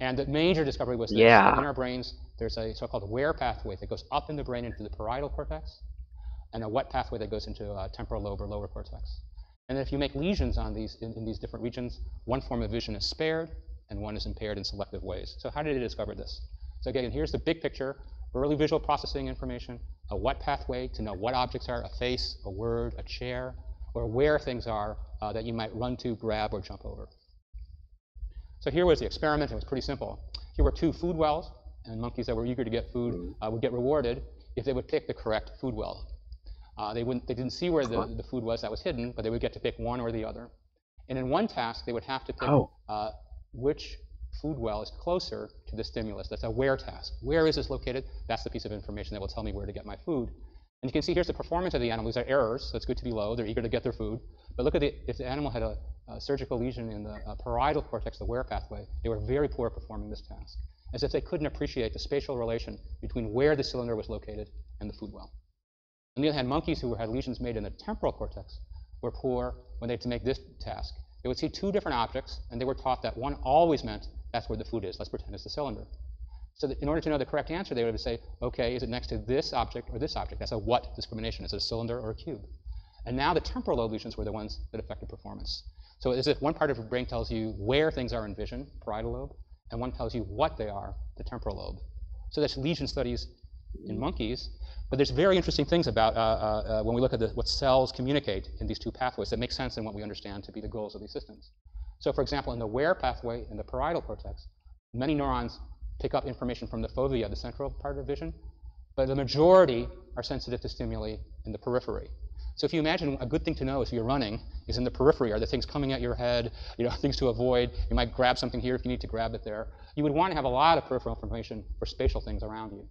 Speaker 1: And the major discovery was this.
Speaker 2: Yeah.
Speaker 1: In our brains, there's a so-called WARE pathway that goes up in the brain into the parietal cortex, and a WET pathway that goes into temporal lobe or lower cortex. And if you make lesions on these in these different regions, one form of vision is spared, and one is impaired in selective ways. So how did it discover this? So again, here's the big picture: early visual processing information, a WET pathway to know what objects are, a face, a word, a chair, or where things are that you might run to, grab, or jump over. So here was the experiment. It was pretty simple. Here were two food wells, and monkeys that were eager to get food would get rewarded if they would pick the correct food well. They didn't see where the food was that was hidden, but they would get to pick one or the other. And in one task, they would have to pick which food well is closer to the stimulus. That's a where task. Where is this located? That's the piece of information that will tell me where to get my food. And you can see here's the performance of the animal. These are errors, so it's good to be low. They're eager to get their food. But look at if the animal had a surgical lesion in the parietal cortex, the where pathway, they were very poor performing this task, as if they couldn't appreciate the spatial relation between where the cylinder was located and the food well. On the other hand, monkeys who had lesions made in the temporal cortex were poor when they had to make this task. They would see two different objects, and they were taught that one always meant that's where the food is. Let's pretend it's the cylinder. So that in order to know the correct answer, they would say, okay, is it next to this object or this object? That's a what discrimination. Is it a cylinder or a cube? And now the temporal lobe lesions were the ones that affected performance. So as if one part of your brain tells you where things are in vision, parietal lobe, and one tells you what they are, the temporal lobe. So that's lesion studies in monkeys. But there's very interesting things about when we look at what cells communicate in these two pathways that make sense in what we understand to be the goals of these systems. So for example, in the where pathway in the parietal cortex, Many neurons pick up information from the fovea, the central part of vision, but the majority are sensitive to stimuli in the periphery. So if you imagine a good thing to know as you're running is in the periphery, are the things coming at your head, things to avoid. You might grab something here if you need to grab it there. You would want to have a lot of peripheral information for spatial things around you.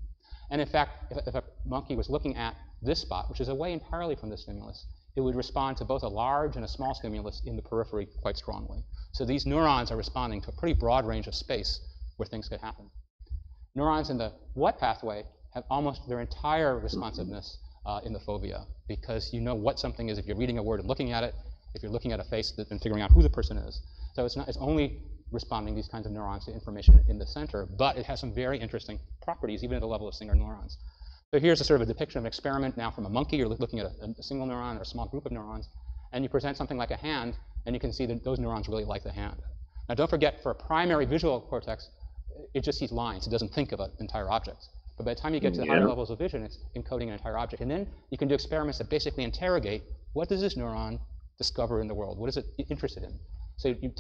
Speaker 1: And in fact, if a monkey was looking at this spot, which is away entirely from the stimulus, it would respond to both a large and a small stimulus in the periphery quite strongly. So these neurons are responding to a pretty broad range of space where things could happen. Neurons in the what pathway have almost their entire responsiveness in the fovea, because you know what something is if you're reading a word and looking at it, if you're looking at a face and figuring out who the person is. So it's only responding, these kinds of neurons, to information in the center, but it has some very interesting properties, even at the level of single neurons. So here's a sort of a depiction of an experiment now from a monkey. You're looking at a single neuron or a small group of neurons, and you present something like a hand, and you can see that those neurons really like the hand. Now don't forget, for a primary visual cortex, it just sees lines. It doesn't think of an entire object. But by the time you get to the higher levels of vision, it's encoding an entire object. And then you can do experiments that basically interrogate, what does this neuron discover in the world? What is it interested in? So you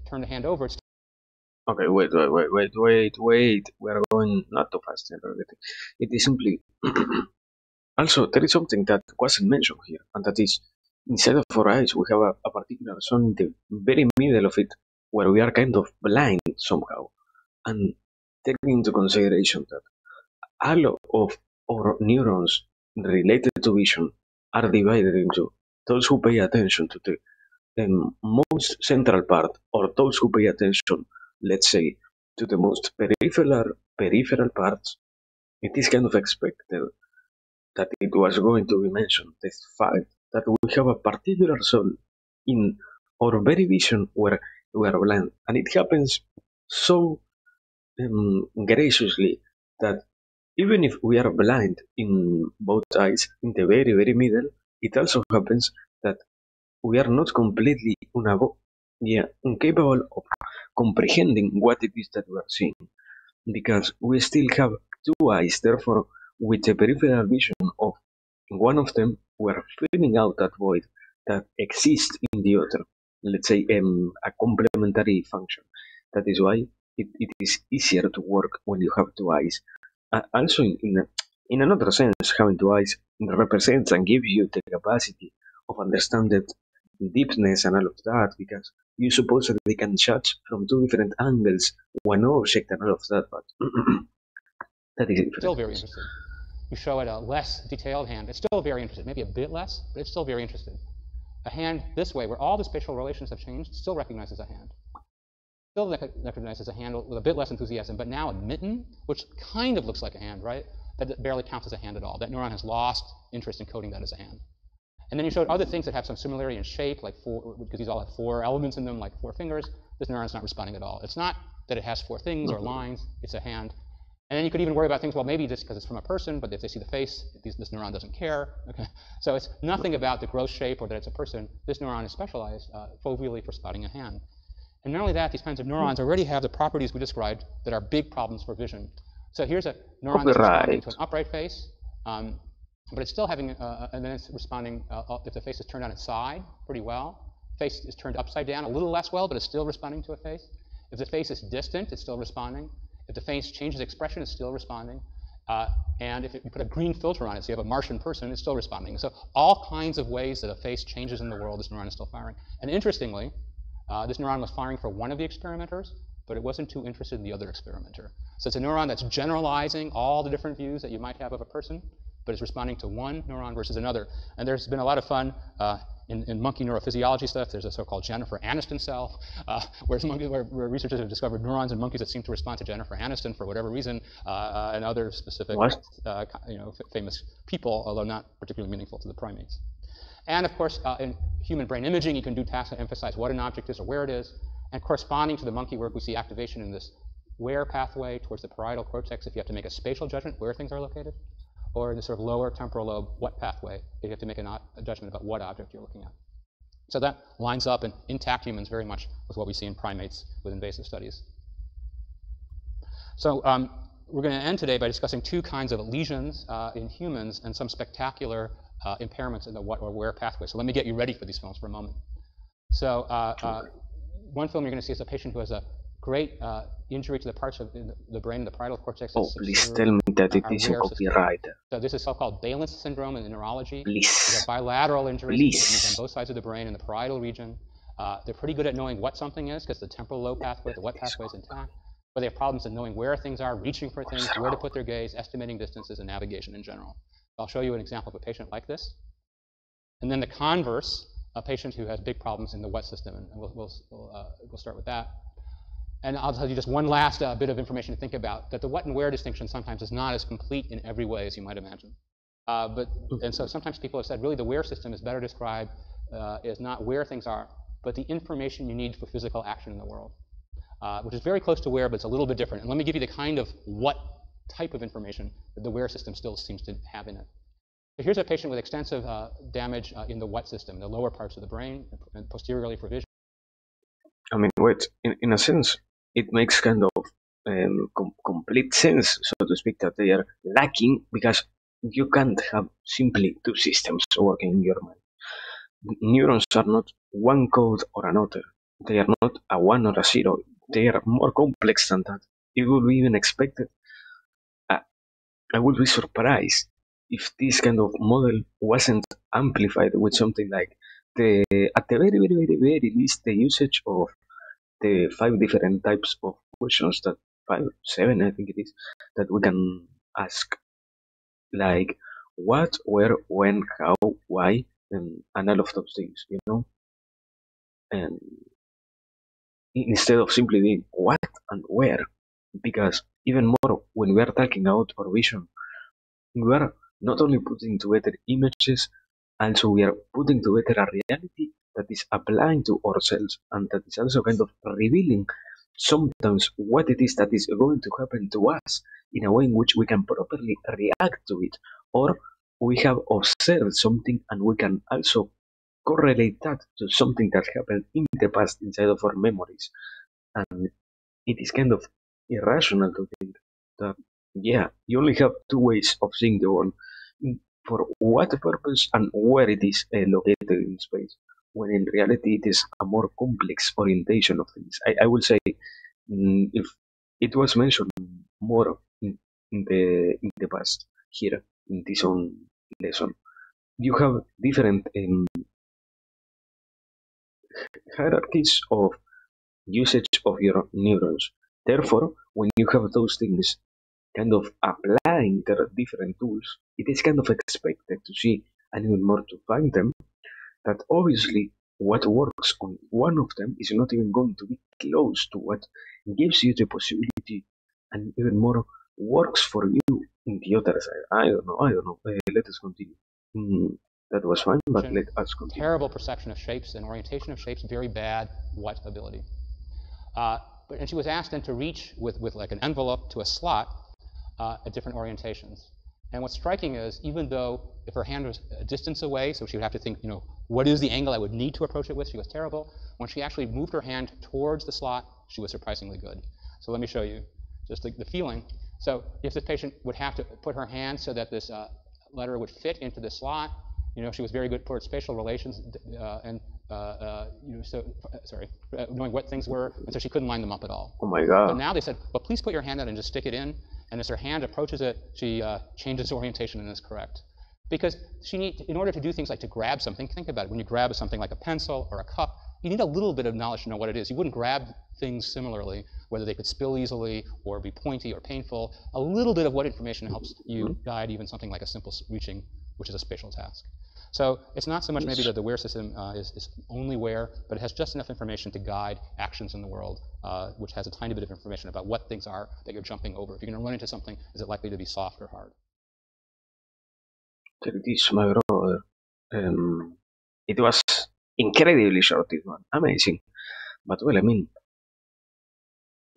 Speaker 1: turn the hand over. It's
Speaker 2: Okay, wait. We are going not too fast and everything. It is simply also there is something that wasn't mentioned here, and that is inside of our eyes we have a particular zone in the very middle of it where we are kind of blind somehow. And taking into consideration that all of our neurons related to vision are divided into those who pay attention to the most central part, or those who pay attention, let's say, to the most peripheral parts. It is kind of expected that it was going to be mentioned. The fact that we have a particular zone in our very vision where we are blind, and it happens so graciously that even if we are blind in both eyes, in the very middle, it also happens that we are not completely incapable of comprehending what it is that we are seeing, because we still have two eyes. Therefore, with the peripheral vision of one of them, we are filling out that void that exists in the other. Let's say a complementary function. That is why it is easier to work when you have two eyes. Also, in another sense, having two eyes represents and gives you the capacity of understanding deepness and all of that, because you supposedly can judge from two different angles one object and all of that, but that is
Speaker 1: still very interested. You show it a less detailed hand, it's still very interested, maybe a bit less, but it's still very interested. A hand this way, where all the spatial relations have changed, still recognizes a hand. Still recognizes a hand with a bit less enthusiasm, but now a mitten, which kind of looks like a hand, right? That barely counts as a hand at all. That neuron has lost interest in coding that as a hand. And then you showed other things that have some similarity in shape, like because these all have 4 elements in them, like 4 fingers. This neuron's not responding at all. It's not that it has 4 things or lines, it's a hand. And then you could even worry about things, well, maybe just because it's from a person, but if they see the face, this neuron doesn't care. Okay? So it's nothing about the gross shape or that it's a person. This neuron is specialized foveally for spotting a hand. And not only that, these kinds of neurons already have the properties we described that are big problems for vision. So here's a neuron that's responding to an upright face, but it's still having, and then it's responding if the face is turned on its side pretty well. Face is turned upside down a little less well, but it's still responding to a face. If the face is distant, it's still responding. If the face changes expression, it's still responding. And if you put a green filter on it, so you have a Martian person, it's still responding. So all kinds of ways that a face changes in the world, this neuron is still firing. And interestingly, this neuron was firing for one of the experimenters, but it wasn't too interested in the other experimenter. So it's a neuron that's generalizing all the different views that you might have of a person, but it's responding to one neuron versus another. And there's been a lot of fun in monkey neurophysiology stuff. There's a so-called Jennifer Aniston cell, where researchers have discovered neurons in monkeys that seem to respond to Jennifer Aniston for whatever reason, and other specific famous people, although not particularly meaningful to the primates. And of course, in human brain imaging, you can do tasks that emphasize what an object is or where it is. And corresponding to the monkey work, we see activation in this where pathway towards the parietal cortex if you have to make a spatial judgment where things are located, or in the sort of lower temporal lobe what pathway if you have to make a judgment about what object you're looking at. So that lines up in intact humans very much with what we see in primates with invasive studies. So we're going to end today by discussing 2 kinds of lesions in humans and some spectacular impairments in the what or where pathway. So let me get you ready for these films for a moment. So one film you're going to see is a patient who has a great injury to the parts of the brain, the parietal cortex.
Speaker 2: Oh, please tell me that it is a copywriter.
Speaker 1: So this is so-called Balance syndrome in neurology.
Speaker 2: Please.
Speaker 1: You have bilateral injuries
Speaker 2: Please.
Speaker 1: on both sides of the brain in the parietal region. They're pretty good at knowing what something is because the temporal lobe pathway, the what pathway is intact. But they have problems in knowing where things are, reaching for things, where to put their gaze, estimating distances, and navigation in general. I'll show you an example of a patient like this. And then the converse, a patient who has big problems in the what system, and we'll start with that. And I'll tell you just one last bit of information to think about, that the what and where distinction sometimes is not as complete in every way as you might imagine. And so sometimes people have said, really, the where system is better described as not where things are, but the information you need for physical action in the world, which is very close to where, but it's a little bit different. And let me give you the kind of what type of information that the where system still seems to have in it. So here's a patient with extensive damage in the what system, the lower parts of the brain, and posteriorly for vision.
Speaker 2: I mean, wait, in a sense, it makes kind of complete sense, so to speak, that they are lacking because you can't have simply two systems working in your mind. Neurons are not one code or another. They are not a 1 or a 0. They are more complex than that. It would be even expected. I would be surprised if this kind of model wasn't amplified with something like at the very least, the usage of the 5 different types of questions that 5, 7, I think it is, that we can ask, like what, where, when, how, why, and all of those things, and instead of simply being what and where, because even more when we are talking about our vision, we are not only putting together images, also we are putting together a reality that is applying to ourselves, and that is also kind of revealing sometimes what it is that is going to happen to us in a way in which we can properly react to it, or we have observed something and we can also correlate that to something that happened in the past inside of our memories. And it is kind of irrational to think that, yeah, you only have two ways of seeing the world, for what purpose and where it is located in space, when in reality it is a more complex orientation of things. I will say, if it was mentioned more in the past here in this own lesson, you have different hierarchies of usage of your neurons. Therefore, when you have those things kind of applying their different tools, it is kind of expected to see, and even more to find them, that obviously what works on one of them is not even going to be close to what gives you the possibility, and even more works for you in the other side. I don't know. Let us continue. That was fine, but let us continue.
Speaker 1: Terrible perception of shapes and orientation of shapes, very bad what ability. And she was asked then to reach with like an envelope to a slot at different orientations. And what's striking is, even though if her hand was a distance away, so she would have to think, what is the angle I would need to approach it with, she was terrible. When she actually moved her hand towards the slot, she was surprisingly good. So let me show you just the feeling. So if this patient would have to put her hand so that this letter would fit into the slot, she was very good towards spatial relations knowing what things were, and so she couldn't line them up at all.
Speaker 2: Oh my God.
Speaker 1: But now they said, well, please put your hand out and just stick it in, and as her hand approaches it, she changes orientation and is correct. Because in order to do things like to grab something, think about it, when you grab something like a pencil or a cup, you need a little bit of knowledge to know what it is. You wouldn't grab things similarly, whether they could spill easily or be pointy or painful. A little bit of what information helps you guide even something like a simple reaching, which is a spatial task. So it's not so much maybe that the where system is only where, but it has just enough information to guide actions in the world, which has a tiny bit of information about what things are that you're jumping over. If you're going to run into something, is it likely to be soft or hard?
Speaker 2: Take this, my brother. It was incredibly short, this one. Amazing. But well, I mean,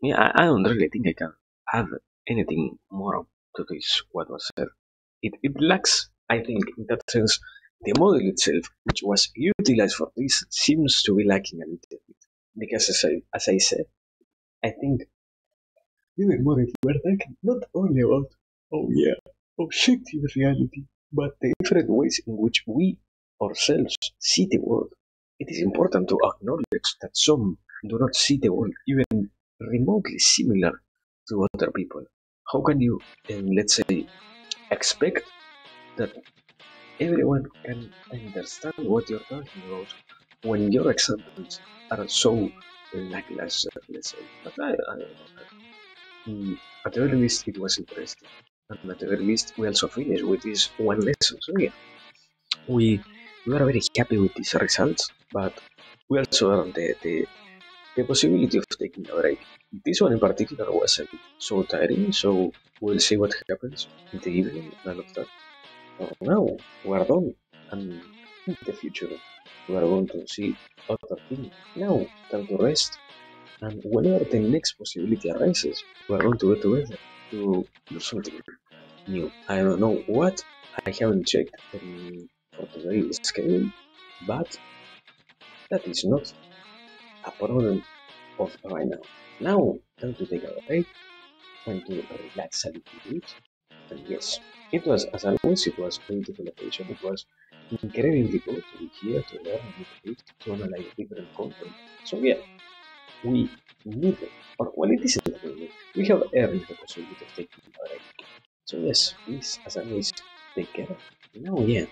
Speaker 2: yeah, I don't really think I can add anything more to this, what was said. It lacks, I think, in that sense, the model itself, which was utilized for this, seems to be lacking a little bit. Because as I said, I think even more if we're talking not only about, objective reality, but the different ways in which we ourselves see the world. It is important to acknowledge that some do not see the world even remotely similar to other people. How can you, let's say, expect that everyone can understand what you're talking about when your examples are so lackluster, let's say? But I don't know. At the very least, it was interesting. And at the very least, we also finished with this one lesson. So yeah, we are very happy with these results, but we also have the possibility of taking a break. This one in particular wasn't so tiring, so we'll see what happens in the evening and all of that. Now we are done, and in the future we are going to see other things. Now, time to rest, and whenever the next possibility arises, we are going to get together to do something new. I don't know what. I haven't checked for today's schedule, but that is not a problem of right now. Now, time to take a break, time to relax a little bit. And yes, it was, as always, it was a beautiful occasion. It was incredibly good to be here to learn a little bit, to analyze different content. So yeah, we need it. Or well, it isn't really. We have earned the possibility of taking a break. So yes, please, as always, take care. Now, yeah.